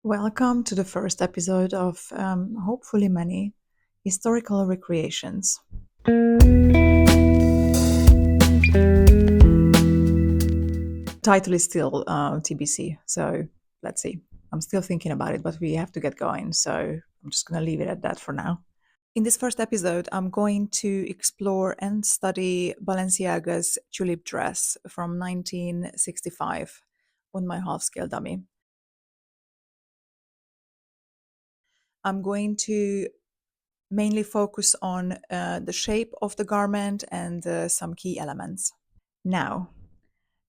Welcome to the first episode of hopefully many historical recreations. Title is still TBC, so let's see. I'm still thinking about it, but we have to get going, so I'm just going to leave it at that for now. In this first episode, I'm going to explore and study Balenciaga's Tulip Dress from 1965 on my half-scale dummy. I'm going to mainly focus on the shape of the garment and some key elements. Now,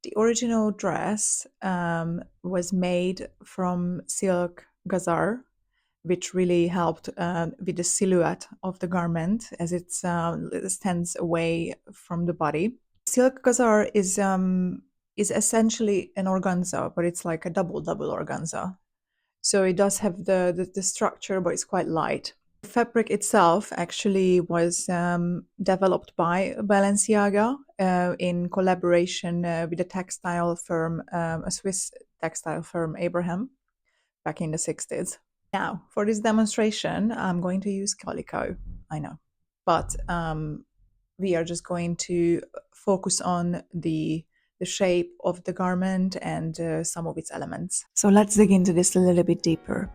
the original dress was made from silk gazar, which really helped with the silhouette of the garment as it stands away from the body. Silk gazar is essentially an organza, but it's like a double organza. So it does have the structure, but it's quite light. The fabric itself actually was developed by Balenciaga in collaboration with a textile firm, a Swiss textile firm, Abraham, back in the 60s. Now, for this demonstration, I'm going to use calico, I know, but we are just going to focus on the shape of the garment and some of its elements. So let's dig into this a little bit deeper.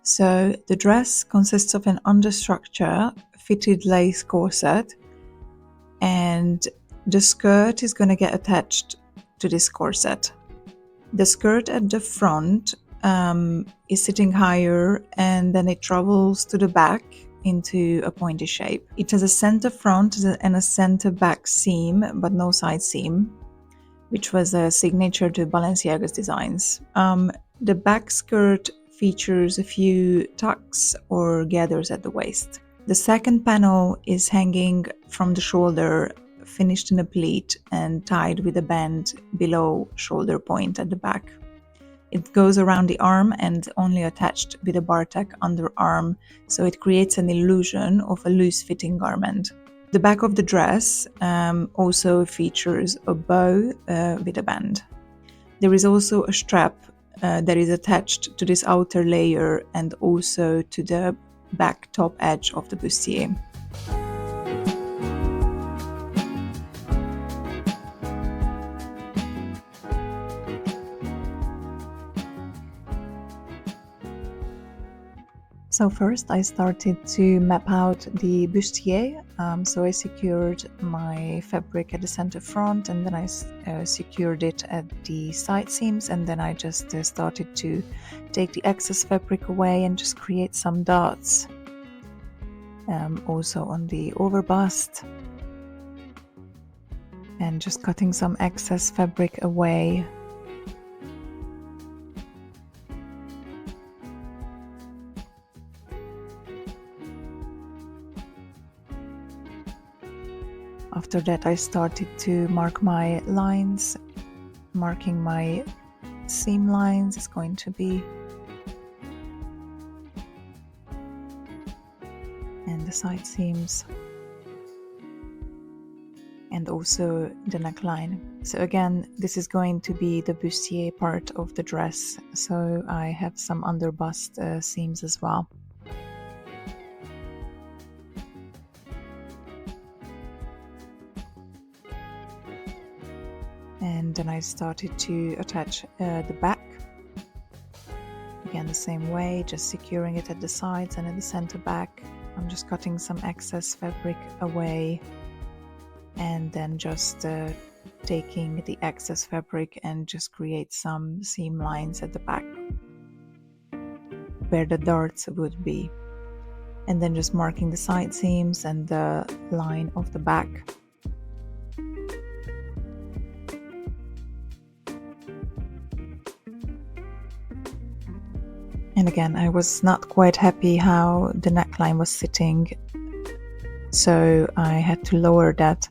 So the dress consists of an understructure, fitted lace corset, and the skirt is going to get attached to this corset. The skirt at the front is sitting higher, and then it travels to the back into a pointy shape. It has a center front and a center back seam, but no side seam, which was a signature to Balenciaga's designs. The back skirt features a few tucks or gathers at the waist. The second panel is hanging from the shoulder, finished in a pleat and tied with a band below shoulder point at the back. It goes around the arm and only attached with a bartek underarm, so it creates an illusion of a loose-fitting garment. The back of the dress also features a bow with a band. There is also a strap that is attached to this outer layer and also to the back top edge of the bustier. So first I started to map out the bustier. So I secured my fabric at the center front, and then I secured it at the side seams, and then I just started to take the excess fabric away and just create some dots. Also on the overbust, and just cutting some excess fabric away. After that, I started to mark my lines. Marking my seam lines is going to be, and the side seams, and also the neckline. So again, this is going to be the bustier part of the dress, so I have some underbust seams as well. And then I started to attach the back. Again, the same way, just securing it at the sides and at the center back. I'm just cutting some excess fabric away, and then just taking the excess fabric and just create some seam lines at the back where the darts would be. And then just marking the side seams and the line of the back. And again, I was not quite happy how the neckline was sitting, so I had to lower that.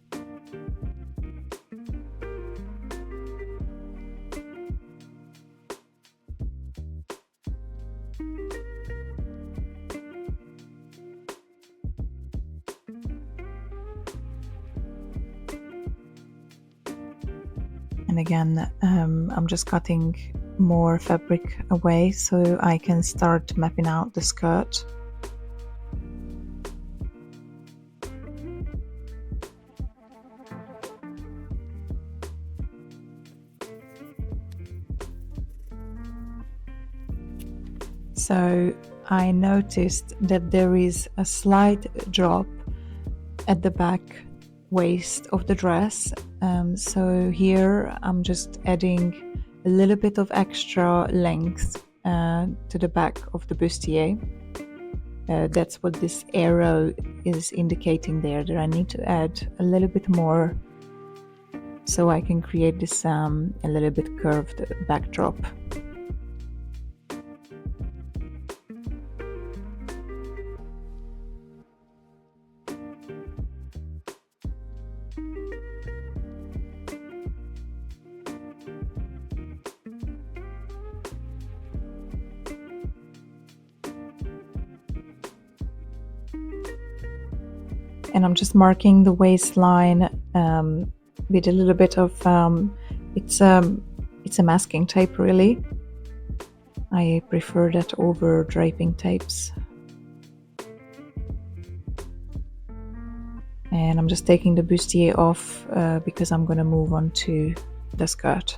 And again, I'm just cutting more fabric away so I can start mapping out the skirt. So I noticed that there is a slight drop at the back waist of the dress. So here I'm just adding a little bit of extra length to the back of the bustier. That's what this arrow is indicating there, that I need to add a little bit more so I can create this a little bit curved backdrop. And I'm just marking the waistline with a little bit of it's a masking tape, really. I prefer that over draping tapes. And I'm just taking the bustier off because I'm going to move on to the skirt.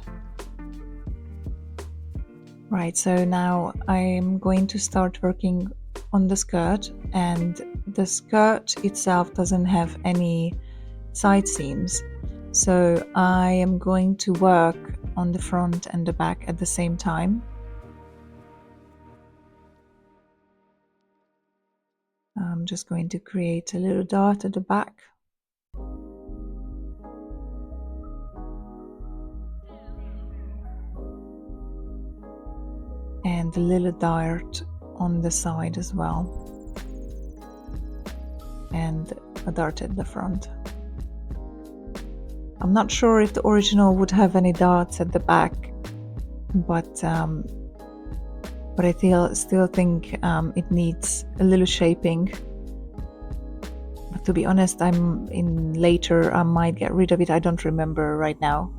Right, so now I'm going to start working on the skirt, and the skirt itself doesn't have any side seams, so I am going to work on the front and the back at the same time. I'm just going to create a little dot at the back. And a little dart on the side as well. And a dart at the front. I'm not sure if the original would have any darts at the back, but I still think it needs a little shaping. But to be honest, later I might get rid of it. I don't remember right now.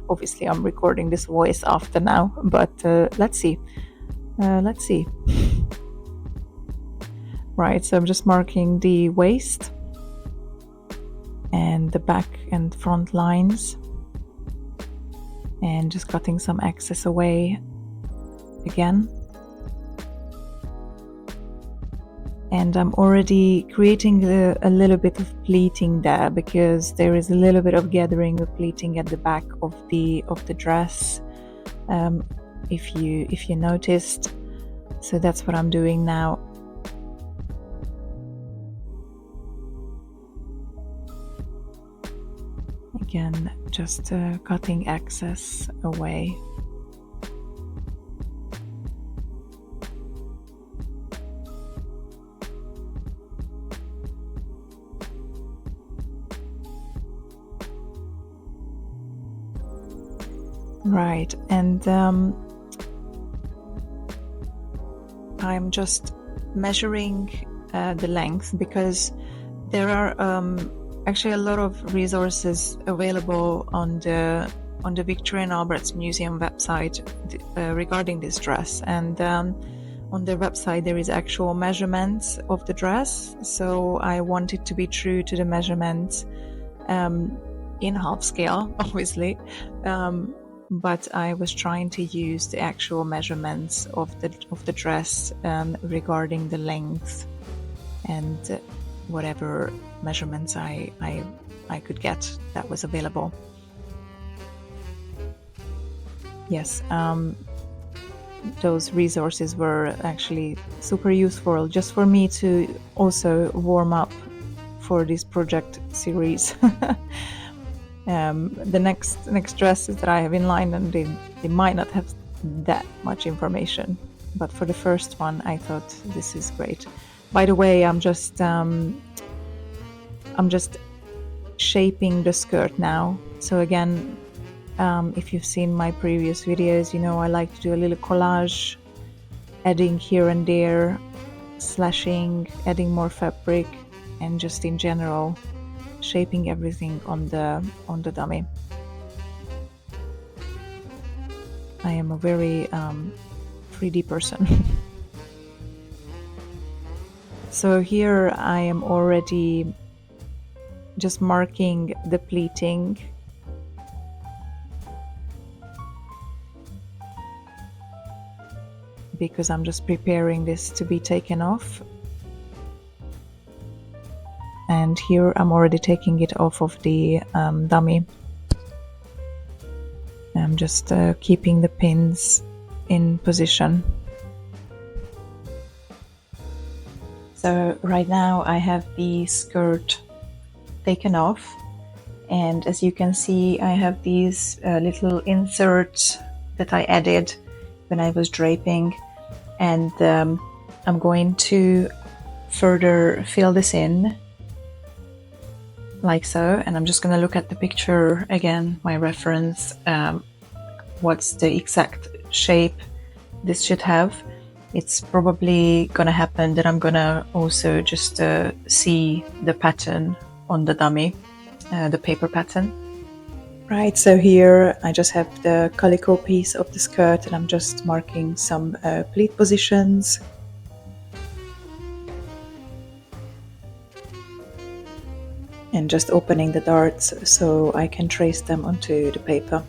Obviously, I'm recording this voice after now, but let's see. Let's see. Right, so I'm just marking the waist and the back and front lines, and just cutting some excess away again. And I'm already creating a little bit of pleating there, because there is a little bit of gathering of pleating at the back of the dress, if you noticed. So that's what I'm doing now. Again, just cutting excess away. Right, and I'm just measuring the length, because there are actually a lot of resources available on the Victoria and Albert's Museum website regarding this dress, and on their website there is actual measurements of the dress, so I want it to be true to the measurements in half scale, obviously, but I was trying to use the actual measurements of the dress regarding the length and whatever measurements I could get that was available. Yes, those resources were actually super useful just for me to also warm up for this project series. The next dresses that I have in line, and they might not have that much information, but for the first one I thought this is great. By the way, I'm just shaping the skirt now. So again, if you've seen my previous videos, you know I like to do a little collage, adding here and there, slashing, adding more fabric, and just in general shaping everything on the dummy. I am a very 3D person. So here I am already just marking the pleating. Because I'm just preparing this to be taken off. And here I'm already taking it off of the dummy. I'm just keeping the pins in position. So right now I have the skirt taken off, and as you can see I have these little inserts that I added when I was draping, and I'm going to further fill this in like so, and I'm just going to look at the picture again, my reference, what's the exact shape this should have. It's probably gonna happen that I'm gonna also just see the pattern on the dummy, the paper pattern. Right, so here I just have the calico piece of the skirt, and I'm just marking some pleat positions. And just opening the darts so I can trace them onto the paper.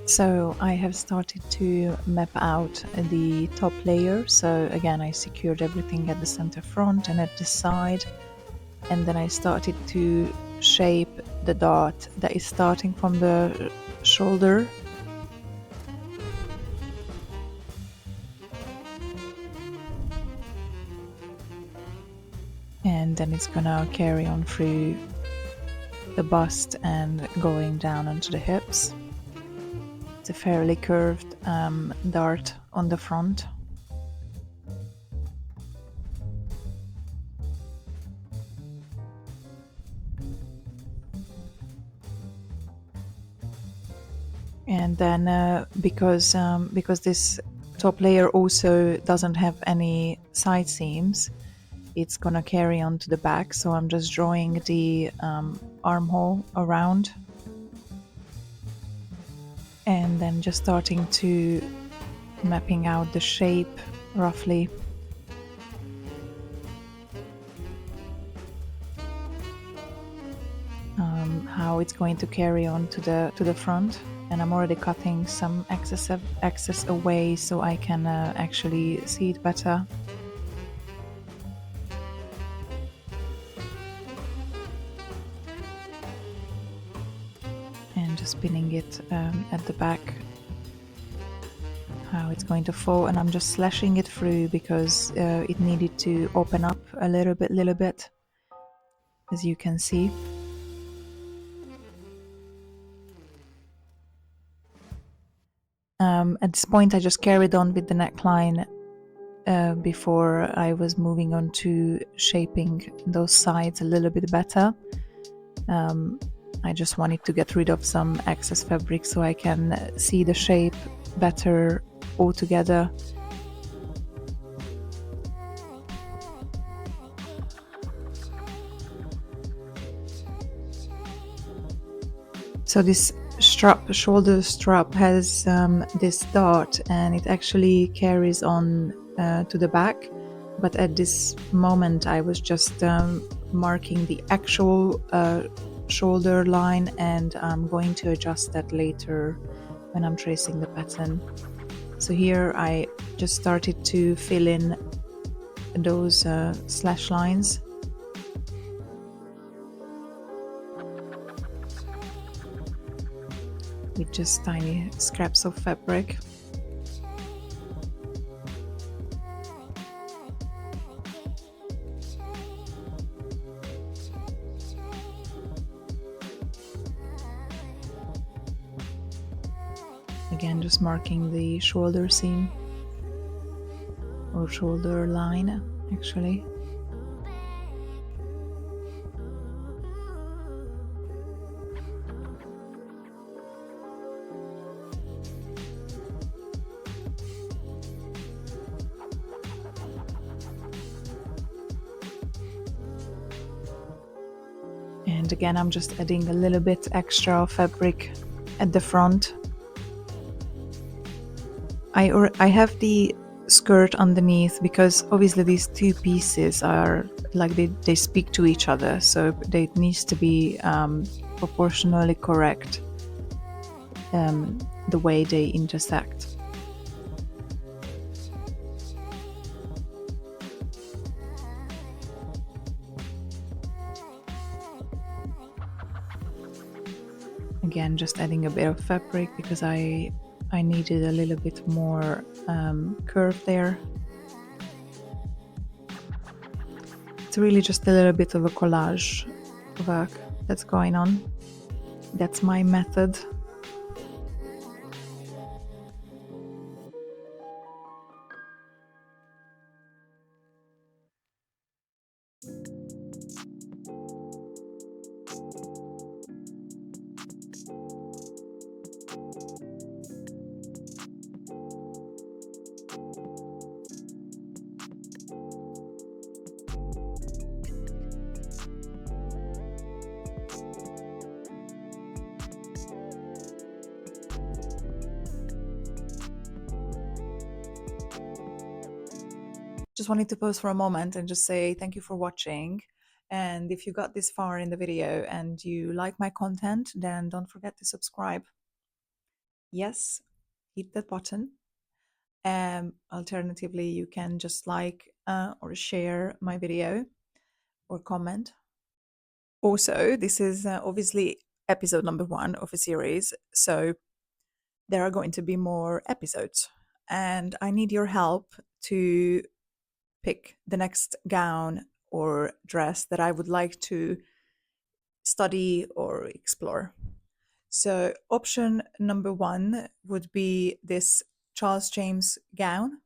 So I have started to map out the top layer. So again, I secured everything at the center front and at the side, and then I started to shape the dart that is starting from the shoulder. And then it's gonna carry on through the bust and going down onto the hips. It's a fairly curved dart on the front. And then because this top layer also doesn't have any side seams, it's gonna carry on to the back, so I'm just drawing the armhole around and then just starting to mapping out the shape roughly. How it's going to carry on to the front, and I'm already cutting some excess away so I can actually see it better. And just pinning it at the back, how it's going to fall, and I'm just slashing it through because it needed to open up a little bit, as you can see. At this point I just carried on with the neckline before I was moving on to shaping those sides a little bit better. I just wanted to get rid of some excess fabric so I can see the shape better altogether. So this shoulder strap has this dart, and it actually carries on to the back, but at this moment I was just marking the actual shoulder line, and I'm going to adjust that later when I'm tracing the pattern. So here I just started to fill in those slash lines. With just tiny scraps of fabric. Again, just marking the shoulder seam, or shoulder line actually. And again, I'm just adding a little bit extra fabric at the front. I have the skirt underneath because obviously these two pieces are like they speak to each other, so it needs to be proportionally correct, the way they intersect. Again, just adding a bit of fabric because I needed a little bit more curve there. It's really just a little bit of a collage work that's going on. That's my method. Just wanted to pause for a moment and just say thank you for watching. And if you got this far in the video and you like my content, then don't forget to subscribe. Yes, hit that button. Alternatively, you can just like or share my video or comment. Also, this is obviously episode number 1 of a series, so there are going to be more episodes. And I need your help to pick the next gown or dress that I would like to study or explore. So option number 1 would be this Charles James gown.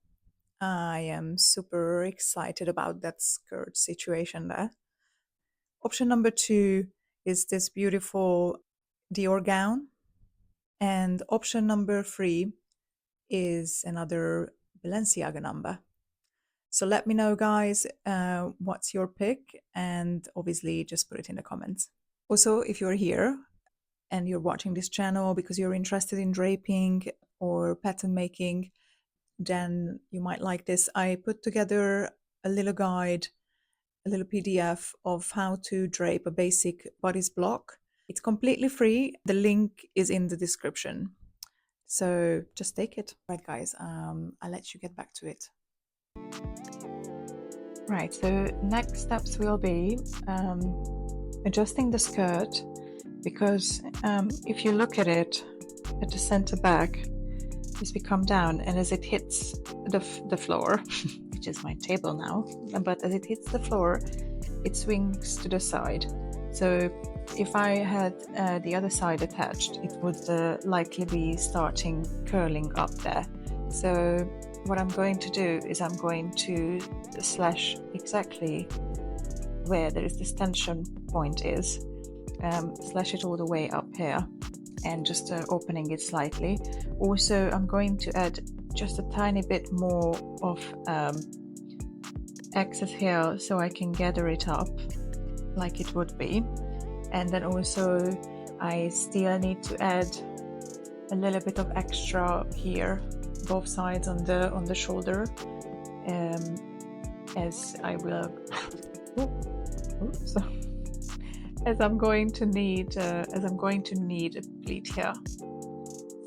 I am super excited about that skirt situation there. Option number 2 is this beautiful Dior gown. And option number 3 is another Balenciaga number. So let me know, guys, what's your pick, and obviously just put it in the comments. Also, if you're here and you're watching this channel because you're interested in draping or pattern making, then you might like this. I put together a little guide, a little PDF of how to drape a basic bodice block. It's completely free. The link is in the description. So just take it. Right, guys, I'll let you get back to it. Right, so next steps will be adjusting the skirt, because if you look at it at the center back, as we come down and as it hits the floor, which is my table now, but as it hits the floor, it swings to the side. So if I had the other side attached, it would likely be starting curling up there. So what I'm going to do is I'm going to slash exactly where there is this tension point is, slash it all the way up here and just opening it slightly. Also, I'm going to add just a tiny bit more of excess here so I can gather it up like it would be. And then also I still need to add a little bit of extra here, both sides on the shoulder, as I will as I'm going to need a pleat here.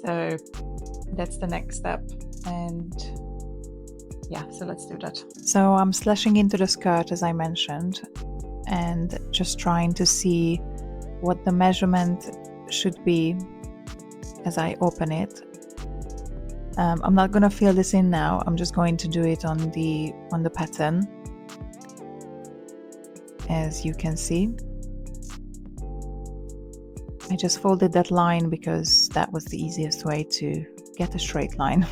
So that's the next step, and yeah, so let's do that. So I'm slashing into the skirt as I mentioned, and just trying to see what the measurement should be as I open it. I'm not gonna fill this in now. I'm just going to do it on the pattern, as you can see. I just folded that line because that was the easiest way to get a straight line.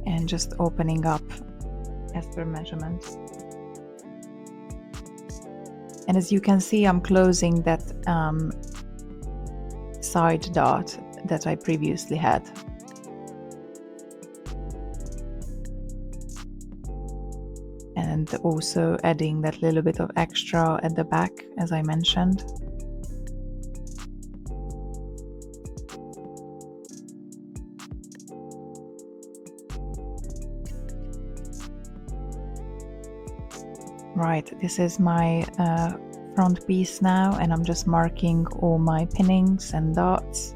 And just opening up as per measurement. And as you can see, I'm closing that side dart that I previously had. and also adding that little bit of extra at the back, as I mentioned. Right, this is my front piece now, and I'm just marking all my pinnings and dots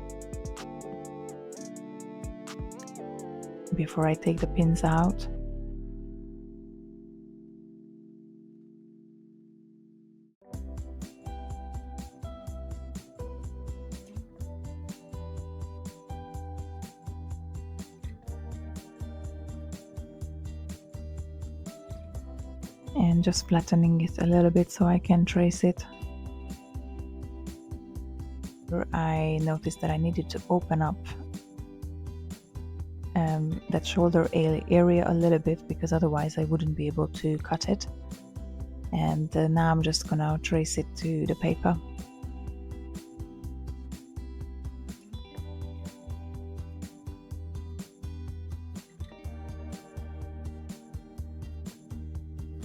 before I take the pins out. And just flattening it a little bit so I can trace it. I noticed that I needed to open up that shoulder area a little bit, because otherwise I wouldn't be able to cut it. And now I'm just gonna trace it to the paper.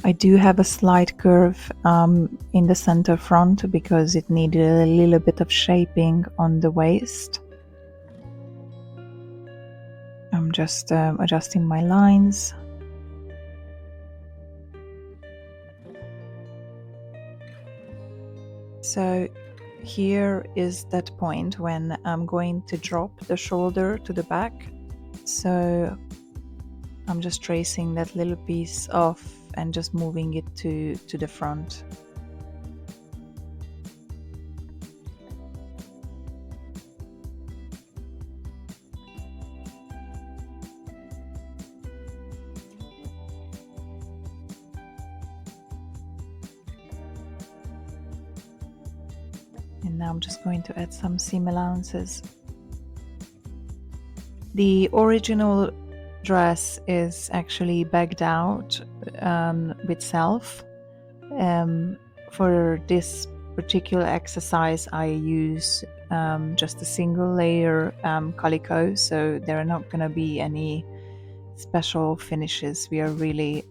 I do have a slight curve in the center front because it needed a little bit of shaping on the waist. I'm just adjusting my lines. So here is that point when I'm going to drop the shoulder to the back. So I'm just tracing that little piece off and just moving it to the front. And now I'm just going to add some seam allowances. The original dress is actually bagged out with self. For this particular exercise I use just a single layer calico, so there are not going to be any special finishes. We are really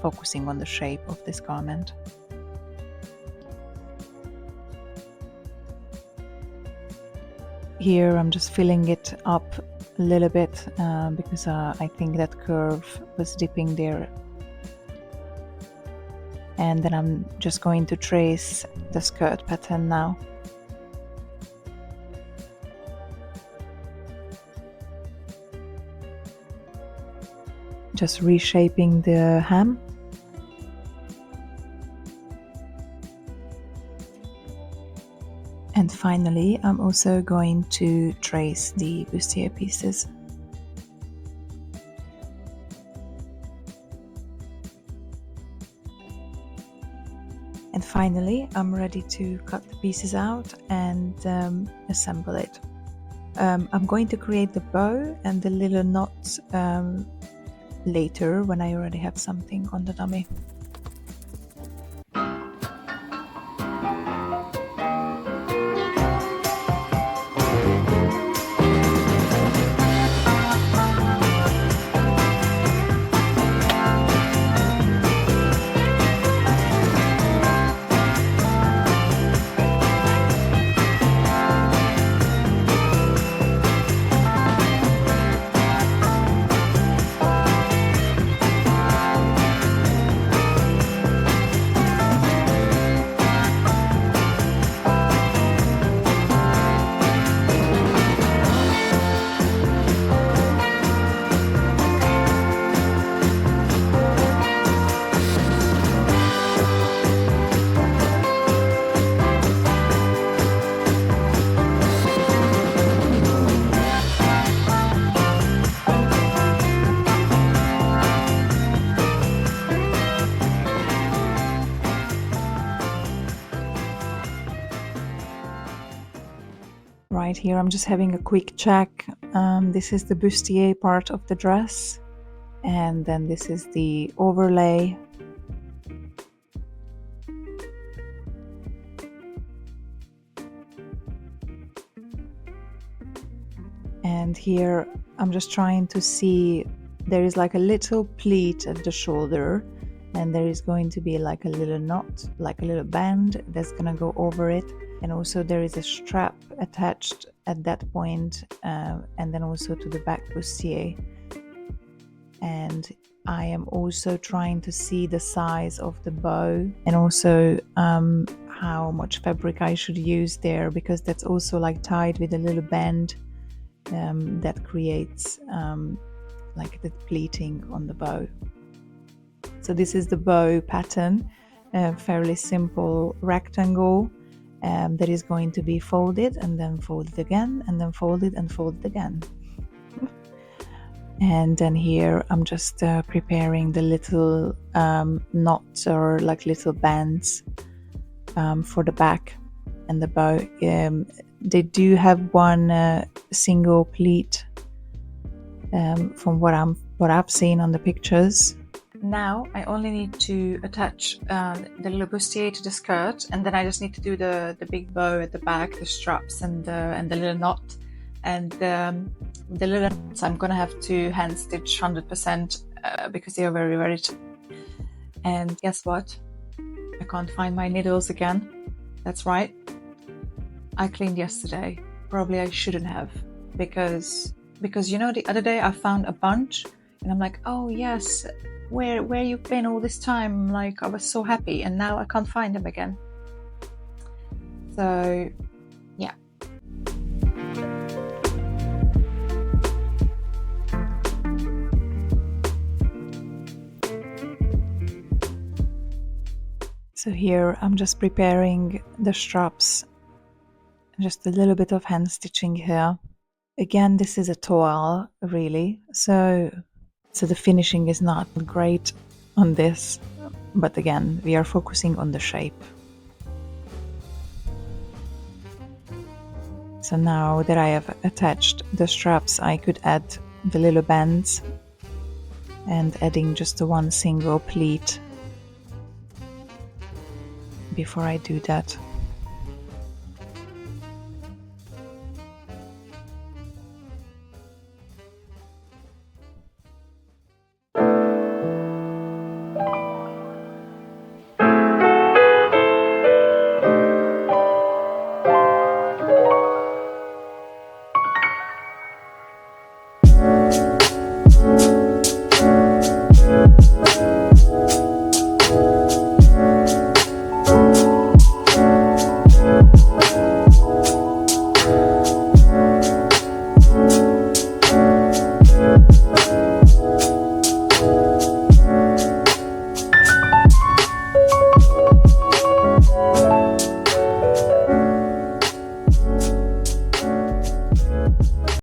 focusing on the shape of this garment. Here I'm just filling it up a little bit because I think that curve was dipping there. And then I'm just going to trace the skirt pattern now. Just reshaping the hem. And finally, I'm also going to trace the bustier pieces. And finally, I'm ready to cut the pieces out and assemble it. I'm going to create the bow and the little knots later when I already have something on the dummy. Right here I'm just having a quick check. This is the bustier part of the dress, and then this is the overlay. And here I'm just trying to see, there is like a little pleat at the shoulder, and there is going to be like a little knot, like a little band that's gonna go over it, and also there is a strap attached at that point, and then also to the back bustier. And I am also trying to see the size of the bow, and also how much fabric I should use there, because that's also like tied with a little band that creates like the pleating on the bow. So this is the bow pattern, a fairly simple rectangle that is going to be folded and then folded again, and then folded and folded again. And then here I'm just preparing the little knots, or like little bands for the back and the bow. They do have one single pleat from what I've seen on the pictures. Now I only need to attach the little bustier to the skirt, and then I just need to do the big bow at the back, the straps, and the little knot. And the little knots I'm gonna have to hand stitch 100% because they are very, very tight. And guess what? I can't find my needles again. That's right. I cleaned yesterday. Probably I shouldn't have, because you know, the other day I found a bunch and I'm like, oh yes, where you've been all this time? Like, I was so happy, and now I can't find them again. So yeah. So here I'm just preparing the straps, just a little bit of hand stitching here. Again, this is a toile, really, so the finishing is not great on this, but again, we are focusing on the shape. So now that I have attached the straps, I could add the little bands, and adding just the one single pleat before I do that.